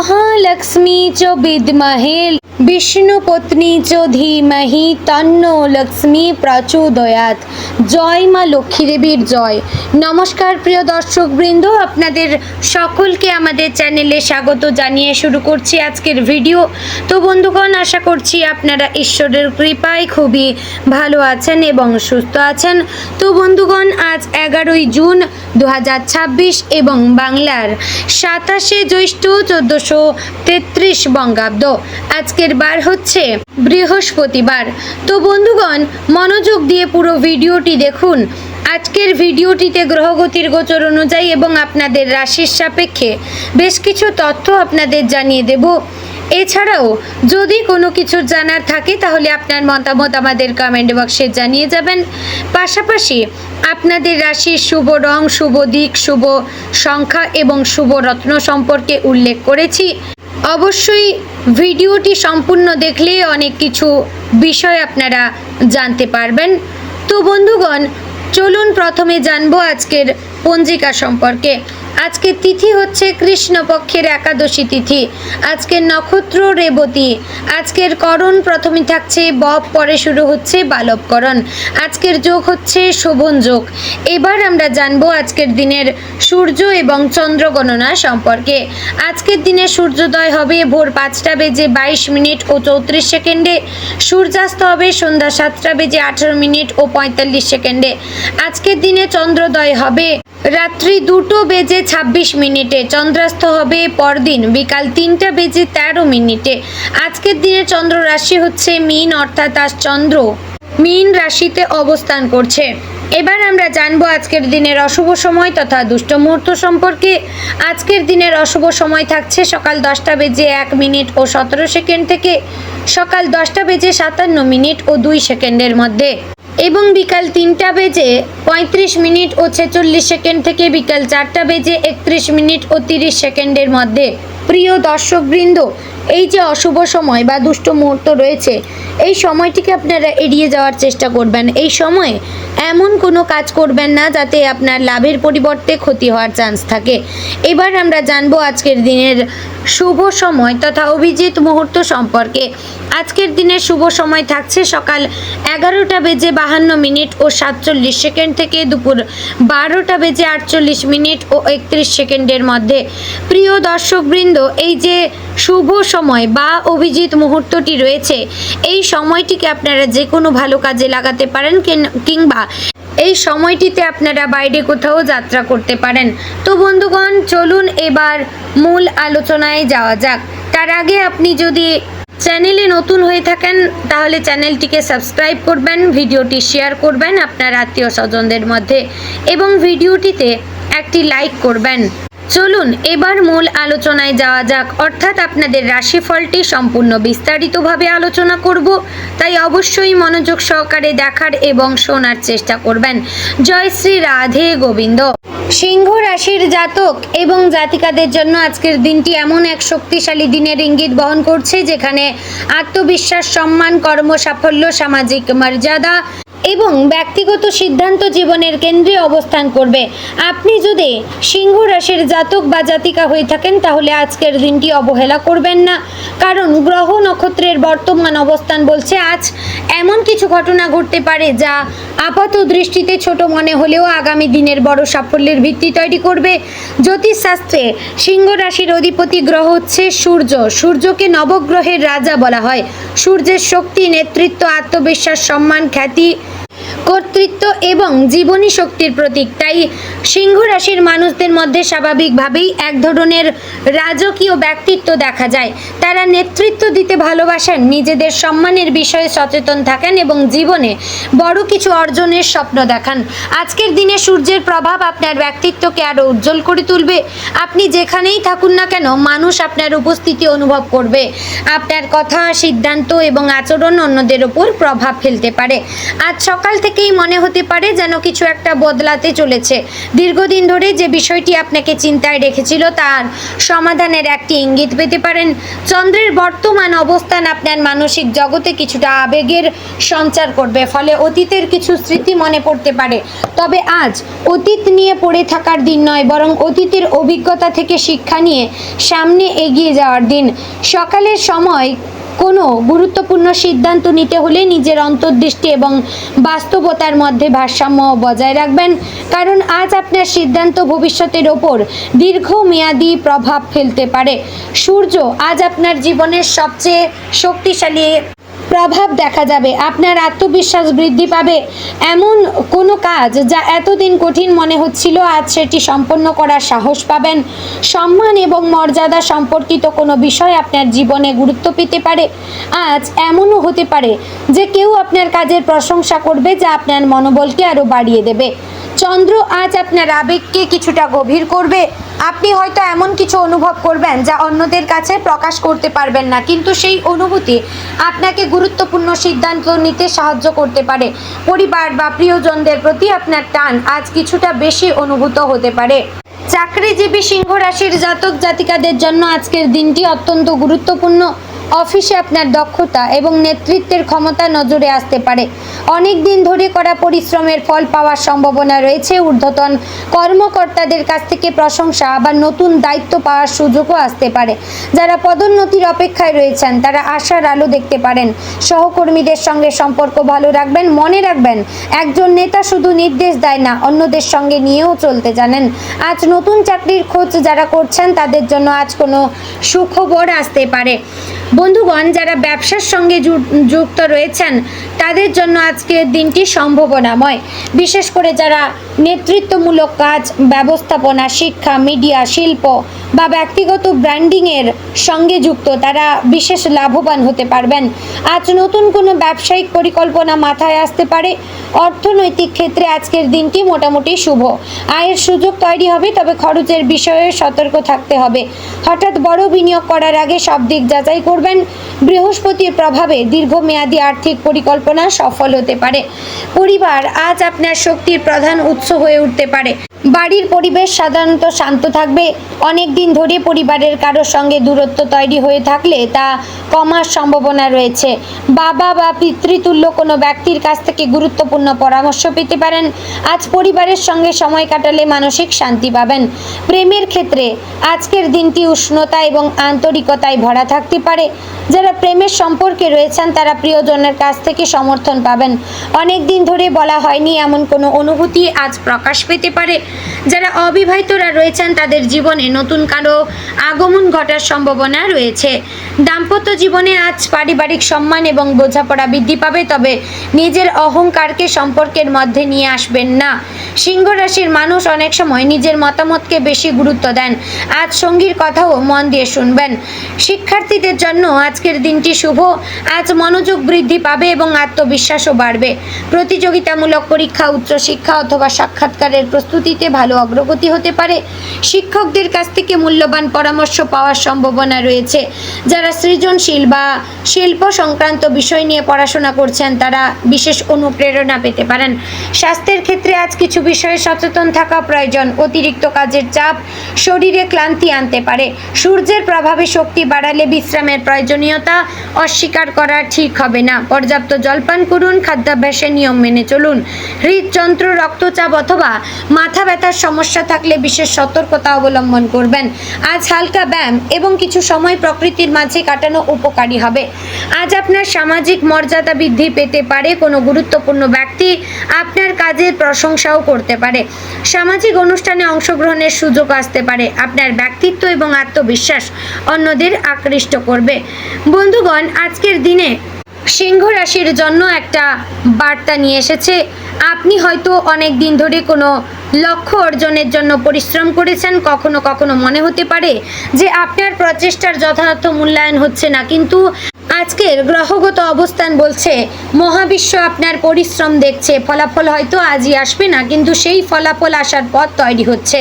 महालक्ष्मी च विद्महे विष्णुपत्नी च धीमहि तन्नो लक्ष्मी प्रचोदयात्। जय मा लक्ष्मी देवीर जय। नमस्कार प्रिय दर्शक बृंद, आपनादेर सकलके आमादेर चैनेले स्वागत जानिए शुरू करछि आजकेर भिडियो। तो बंधुगण, आशा करछि आपनारा ईश्वरेर कृपाय खुबই भालो आছেন এবং সুস্থ আছেন। তো বন্ধুগণ, আজ 11ই জুন 2026 এবং বাংলার 27শে জ্যৈষ্ঠ 1433 বঙ্গাব্দ। আজকের বার হচ্ছে বৃহস্পতিবার। তো বন্ধুগণ, মনোযোগ দিয়ে পুরো ভিডিওটি দেখুন। আজকের ভিডিওটিতে গ্রহগতির গোচর অনুযায়ী এবং আপনাদের রাশির সাপেক্ষে বেশ কিছু তথ্য আপনাদের জানিয়ে দেব। এছাড়াও যদি কোনো কিছু জানার থাকে তাহলে আপনার মতামত আমাদের কমেন্ট বক্সে জানিয়ে যাবেন। পাশাপাশি আপনাদের রাশির শুভ রং, শুভ দিক, শুভ সংখ্যা এবং শুভ রত্ন সম্পর্কে উল্লেখ করেছি। অবশ্যই ভিডিওটি সম্পূর্ণ দেখলে অনেক কিছু বিষয় আপনারা জানতে পারবেন। তো বন্ধুগণ, চলুন প্রথমে জানবো আজকের পঞ্জিকা সম্পর্কে। আজকের তিথি হচ্ছে কৃষ্ণপক্ষের একাদশী তিথি। আজকের নক্ষত্র রেবতী। আজকের করণ প্রথমে থাকছে বব, পরে শুরু হচ্ছে বালবকরণ। আজকের যোগ হচ্ছে শোভন যোগ। এবার আমরা জানবো আজকের দিনের সূর্য এবং চন্দ্র গণনা সম্পর্কে। আজকের দিনে সূর্যোদয় হবে ভোর 5টা বেজে 22 মিনিট ও 34 সেকেন্ডে। সূর্যাস্ত হবে সন্ধ্যা 7টা বেজে 18 মিনিট ও 45 সেকেন্ডে। আজকের দিনে চন্দ্রোদয় হবে রাত্রি 2টো বেজে 26 মিনিটে। চন্দ্রাস্ত হবে পরদিন বিকাল 3টা বেজে 13 মিনিটে। আজকের দিনে চন্দ্র রাশি হচ্ছে মীন, অর্থাৎ আজ চন্দ্র মীন রাশিতে অবস্থান করছে। এবার আমরা জানবো আজকের দিনের অশুভ সময় তথা দুষ্ট মুহূর্ত সম্পর্কে। আজকের দিনের অশুভ সময় থাকছে সকাল 10টা বেজে 1 মিনিট ও 17 সেকেন্ড থেকে সকাল 10টা বেজে 57 মিনিট ও 2 সেকেন্ডের মধ্যে এবং বিকাল 3টা বেজে 35 মিনিট ও 46 সেকেন্ড থেকে বিকাল 4টা বেজে 31 মিনিট ও 30 সেকেন্ডের মধ্যে। প্রিয় দর্শকবৃন্দ, এই যে অশুভ সময় বা দুষ্ট মুহূর্ত রয়েছে, এই সময়টিকে আপনারা এড়িয়ে যাওয়ার চেষ্টা করবেন। এই সময়ে এমন কোনো কাজ করবেন না যাতে আপনার লাভের পরিবর্তে ক্ষতি হওয়ার চান্স থাকে। এবার আমরা জানবো আজকের দিনের শুভ সময় তথা অভিজিৎ মুহূর্ত সম্পর্কে। আজকের দিনের শুভ সময় থাকছে সকাল 11টা বেজে 52 মিনিট ও 47 সেকেন্ড থেকে দুপুর 12টা বেজে 48 মিনিট ও 31 সেকেন্ডের মধ্যে। প্রিয় দর্শকবৃন্দ, এই যে শুভ সময় বা অভিজিৎ মুহূর্তটি রয়েছে, এই সময়টিকে আপনারা যে কোনো ভালো কাজে লাগাতে পারেন কিংবা এই সময়টিতে আপনারা বাইরে কোথাও যাত্রা করতে পারেন। তো বন্ধুগণ, চলুন এবার মূল আলোচনায় যাওয়া যাক। তার আগে আপনি যদি চ্যানেলে নতুন হয়ে থাকেন তাহলে চ্যানেলটিকে সাবস্ক্রাইব করবেন, ভিডিওটি শেয়ার করবেন আপনার আত্মীয় স্বজনদের মধ্যে এবং ভিডিওটিতে একটি লাইক করবেন। চলুন এবার মূল আলোচনায় যাওয়া যাক, অর্থাৎ আপনাদের রাশিফলটি সম্পূর্ণ বিস্তারিতভাবে আলোচনা করব, তাই অবশ্যই মনোযোগ সহকারে দেখার এবং শোনার চেষ্টা করবেন। জয় শ্রী রাধে গোবিন্দ। সিংহ রাশির জাতক এবং জাতিকাদের জন্য আজকের দিনটি এমন এক শক্তিশালী দিনের ইঙ্গিত বহন করছে যেখানে আত্মবিশ্বাস, সম্মান, কর্ম সাফল্য, সামাজিক মর্যাদা এবং ব্যক্তিগত সিদ্ধান্ত জীবনের কেন্দ্রে অবস্থান করবে। আপনি যদি সিংহ রাশির জাতক বা জাতিকা হয়ে থাকেন তাহলে আজকের দিনটি অবহেলা করবেন না, কারণ গ্রহ নক্ষত্রের বর্তমান অবস্থান বলছে আজ এমন কিছু ঘটনা ঘটতে পারে যা আপাত দৃষ্টিতে ছোট মনে হলেও আগামী দিনের বড় সাফল্যের ভিত্তি তৈরি করবে। জ্যোতিষশাস্ত্রে সিংহ রাশির অধিপতি গ্রহ হচ্ছে সূর্য। সূর্যকে নবগ্রহের রাজা বলা হয়। সূর্যের শক্তি, নেতৃত্ব, আত্মবিশ্বাস, সম্মান, খ্যাতি, কর্তৃত্ব এবং জীবনী শক্তির প্রতীক। তাই সিংহ রাশির মানুষদের মধ্যে স্বাভাবিকভাবেই এক ধরনের রাজকীয় ব্যক্তিত্ব দেখা যায়। তারা নেতৃত্ব দিতে ভালোবাসেন, নিজেদের সম্মানের বিষয়ে সচেতন থাকেন এবং জীবনে বড় কিছু অর্জনের স্বপ্ন দেখান। আজকের দিনে সূর্যের প্রভাব আপনার ব্যক্তিত্বকে আরও উজ্জ্বল করে তুলবে। আপনি যেখানেই থাকুন না কেন মানুষ আপনার উপস্থিতি অনুভব করবে। আপনার কথা, সিদ্ধান্ত এবং আচরণ অন্যদের উপর প্রভাব ফেলতে পারে। আজ সকাল থেকে থেকেই মনে হতে পারে যেন কিছু একটা বদলাতে চলেছে। দীর্ঘদিন ধরে যে বিষয়টি আপনাকে চিন্তায় রেখেছিল তার সমাধানের একটি ইঙ্গিত পেতে পারেন। চন্দ্রের বর্তমান অবস্থান আপনার মানসিক জগতে কিছুটা আবেগের সঞ্চার করবে, ফলে অতীতের কিছু স্মৃতি মনে পড়তে পারে। তবে আজ অতীত নিয়ে পড়ে থাকার দিন নয়, বরং অতীতের অভিজ্ঞতা থেকে শিক্ষা নিয়ে সামনে এগিয়ে যাওয়ার দিন। সকালের সময় কোনো গুরুত্বপূর্ণ সিদ্ধান্ত নিতে হলে নিজের অন্তর্দৃষ্টি এবং বাস্তবতার মধ্যে ভারসাম্য বজায় রাখবেন, কারণ আজ আপনার সিদ্ধান্ত ভবিষ্যতের ওপর দীর্ঘমেয়াদী প্রভাব ফেলতে পারে। সূর্য আজ আপনার জীবনের সবচেয়ে শক্তিশালী প্রভাব দেখা যাবে। আপনার আত্মবিশ্বাস বৃদ্ধি পাবে। এমন কোনো কাজ যা এতদিন কঠিন মনে হচ্ছিল, আজ সেটি সম্পন্ন করার সাহস পাবেন। সম্মান এবং মর্যাদা সম্পর্কিত কোনো বিষয় আপনার জীবনে গুরুত্ব পেতে পারে। আজ এমনও হতে পারে যে কেউ আপনার কাজের প্রশংসা করবে, যা আপনার মনোবলকে আরও বাড়িয়ে দেবে। চন্দ্র আজ আপনার আবেগকে কিছুটা গভীর করবে। আপনি হয়তো এমন কিছু অনুভব করবেন যা অন্যদের কাছে প্রকাশ করতে পারবেন না, কিন্তু সেই অনুভূতি আপনাকে গুরুত্বপূর্ণ সিদ্ধান্ত নিতে সাহায্য করতে পারে। পরিবার বা প্রিয়জনদের প্রতি আপনার টান আজ কিছুটা বেশি অনুভূত হতে পারে। চাকরিজীবী সিংহ রাশির জাতক জাতিকাদের জন্য আজকের দিনটি অত্যন্ত গুরুত্বপূর্ণ। অফিসে আপনার দক্ষতা এবং নেতৃত্বের ক্ষমতা নজরে আসতে পারে। অনেক দিন ধরে করা পরিশ্রমের ফল পাওয়ার সম্ভাবনা রয়েছে। ঊর্ধ্বতন কর্মকর্তাদের কাছ থেকে প্রশংসা, আবার নতুন দায়িত্ব পাওয়ার সুযোগও আসতে পারে। যারা পদোন্নতির অপেক্ষায় রয়েছেন তারা আশার আলো দেখতে পারেন। সহকর্মীদের সঙ্গে সম্পর্ক ভালো রাখবেন। মনে রাখবেন, একজন নেতা শুধু নির্দেশ দেয় না, অন্যদের সঙ্গে নিয়েও চলতে জানেন। আজ নতুন চাকরির খোঁজ যারা করছেন তাদের জন্য আজ কোনো সুখবর আসতে পারে। বন্ধুগণ, যারা ব্যবসার সঙ্গে যুক্ত রয়েছেন তাদের জন্য আজকের দিনটি সম্ভাবনাময়। বিশেষ করে যারা নেতৃত্বমূলক কাজ, ব্যবস্থাপনা, শিক্ষা, মিডিয়া, শিল্প বা ব্যক্তিগত ব্র্যান্ডিংয়ের সঙ্গে যুক্ত, তারা বিশেষ লাভবান হতে পারবেন। আজ নতুন কোনো ব্যবসায়িক পরিকল্পনা মাথায় আসতে পারে। অর্থনৈতিক ক্ষেত্রে আজকের দিনটি মোটামুটি শুভ। আয়ের সুযোগ তৈরি হবে, তবে খরচের বিষয়ে সতর্ক থাকতে হবে। হঠাৎ বড় বিনিয়োগ করার আগে সব দিক যাচাই করবেন। বৃহস্পতির প্রভাবে দীর্ঘমেয়াদী আর্থিক পরিকল্পনা সফল হতে পারে। পরিবার আজ আপনার শক্তির প্রধান উৎস হয়ে উঠতে পারে। বাড়ির পরিবেশ সাধারণত শান্ত থাকবে। অনেক দিন ধরে পরিবারের কারোর সঙ্গে দূরত্ব তৈরি হয়ে থাকলে তা কমার সম্ভাবনা রয়েছে। বাবা বা পিতৃতুল্য কোনো ব্যক্তির কাছ থেকে গুরুত্বপূর্ণ পরামর্শ পেতে পারেন। আজ পরিবারের সঙ্গে সময় কাটালে মানসিক শান্তি পাবেন। প্রেমের ক্ষেত্রে আজকের দিনটি উষ্ণতা এবং আন্তরিকতায় ভরা থাকতে পারে। যারা প্রেমের সম্পর্কে রয়েছেন তারা প্রিয়জনের কাছ থেকে সমর্থন পাবেন। অনেক দিন ধরে বলা হয়নি এমন কোনো অনুভূতি আজ প্রকাশ পেতে পারে। যারা অবিবাহিতরা রয়েছেন তাদের জীবনে নতুন কারো আগমন ঘটার সম্ভাবনা রয়েছে। দাম্পত্য জীবনে আজ পারিবারিক সম্মান এবং বোঝাপড়া বৃদ্ধি পাবে, তবে নিজের অহংকারকে সম্পর্কের মধ্যে নিয়ে আসবেন না। সিংহ রাশির মানুষ অনেক সময় নিজের মতামতকে বেশি গুরুত্ব দেন। আজ সঙ্গীর কথাও মন দিয়ে শুনবেন। শিক্ষার্থীদের জন্য আজকের দিনটি শুভ। আজ মনোযোগ বৃদ্ধি পাবে এবং আত্মবিশ্বাসও বাড়বে। প্রতিযোগিতামূলক পরীক্ষা, উচ্চশিক্ষা অথবা সাক্ষাৎকারের প্রস্তুতিতে ভালো অগ্রগতি হতে পারে। শিক্ষকদের কাছ থেকে মূল্যবান পরামর্শ পাওয়ার সম্ভাবনা রয়েছে। যারা সৃজনশীল বা শিল্প সংক্রান্ত বিষয় নিয়ে পড়াশোনা করছেন তারা বিশেষ অনুপ্রেরণা পেতে পারেন। স্বাস্থ্যের ক্ষেত্রে আজ কিছু বিষয়ে সচেতন থাকা প্রয়োজন। অতিরিক্ত কাজের চাপ শরীরে ক্লান্তি আনতে পারে। সূর্যের প্রভাবে শক্তি বাড়ালে বিশ্রামের প্রয়োজনীয়তা অস্বীকার করা ঠিক হবে না। পর্যাপ্ত জলপান করুন। খাদ্যাভ্যাসের নিয়ম মেনে চলুন। হৃদযন্ত্র, রক্তচাপ অথবা মাথা ব্যথার সমস্যা থাকলে বিশেষ সতর্কতা অবলম্বন করবেন। আজ হালকা ব্যায়াম এবং কিছু সময় প্রকৃতির মাঝে কাটানো উপকারী হবে। আজ আপনার সামাজিক মর্যাদা বৃদ্ধি পেতে পারে। কোনো গুরুত্বপূর্ণ ব্যক্তি আপনার কাজের প্রশংসাও করতে পারে। সামাজিক অনুষ্ঠানে অংশগ্রহণের সুযোগ আসতে পারে। আপনার ব্যক্তিত্ব এবং আত্মবিশ্বাস অন্যদের আকৃষ্ট করবে। বন্ধুগণ, আজকের দিনে সিংহ রাশির জন্য একটা বার্তা নিয়ে এসেছে। আপনি হয়তো অনেক দিন ধরে কোনো লক্ষ্য অর্জনের জন্য পরিশ্রম করেছেন। কখনো কখনো মনে হতে পারে যে আপনার প্রচেষ্টার যথাযথ মূল্যায়ন হচ্ছে না, কিন্তু আজকের গ্রহগত অবস্থান বলছে মহাবিশ্ব আপনার পরিশ্রম দেখছে। ফলাফল হয়তো আজই আসবে না, কিন্তু সেই ফলাফল আসার পথ তৈরি হচ্ছে।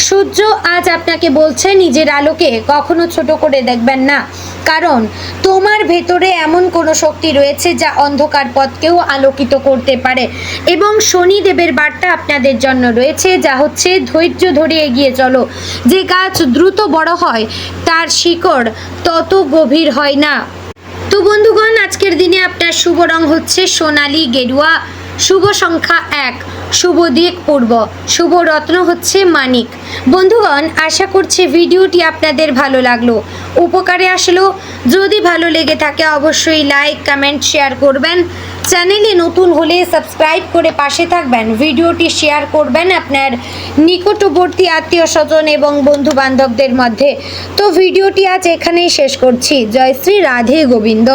সূর্য আজ আপনাকে বলছে নিজের আলোকে কখনো ছোট করে দেখবেন না। কারণ তোমার ভেতরে এমন কোনো শক্তি রয়েছে যা অন্ধকার পথকেও আলোকিত করতে পারে। এবং শনিদেবের বার্তা আপনাদের জন্য রয়েছে, যা হচ্ছে ধৈর্য ধরে এগিয়ে চলো। যে গাছ দ্রুত বড় হয় তার শিকড় তত গভীর হয় না। তো বন্ধুগণ, আজকের দিনে আপনার শুভ রং হচ্ছে সোনালী গেরুয়া, শুভ সংখ্যা 1, শুভ দিক পূর্ব, শুভ রত্ন হচ্ছে মানিক। বন্ধুগণ, আশা করছি ভিডিওটি আপনাদের ভালো লাগলো, উপকারে আসলো। যদি ভালো লেগে থাকে অবশ্যই লাইক, কমেন্ট, শেয়ার করবেন। চ্যানেলে নতুন হলে সাবস্ক্রাইব করে পাশে থাকবেন। ভিডিওটি শেয়ার করবেন আপনার নিকটবর্তী আত্মীয় স্বজন এবং বন্ধু বান্ধবদের মধ্যে। তো ভিডিওটি আজ এখানেই শেষ করছি। জয় শ্রী রাধে গোবিন্দ।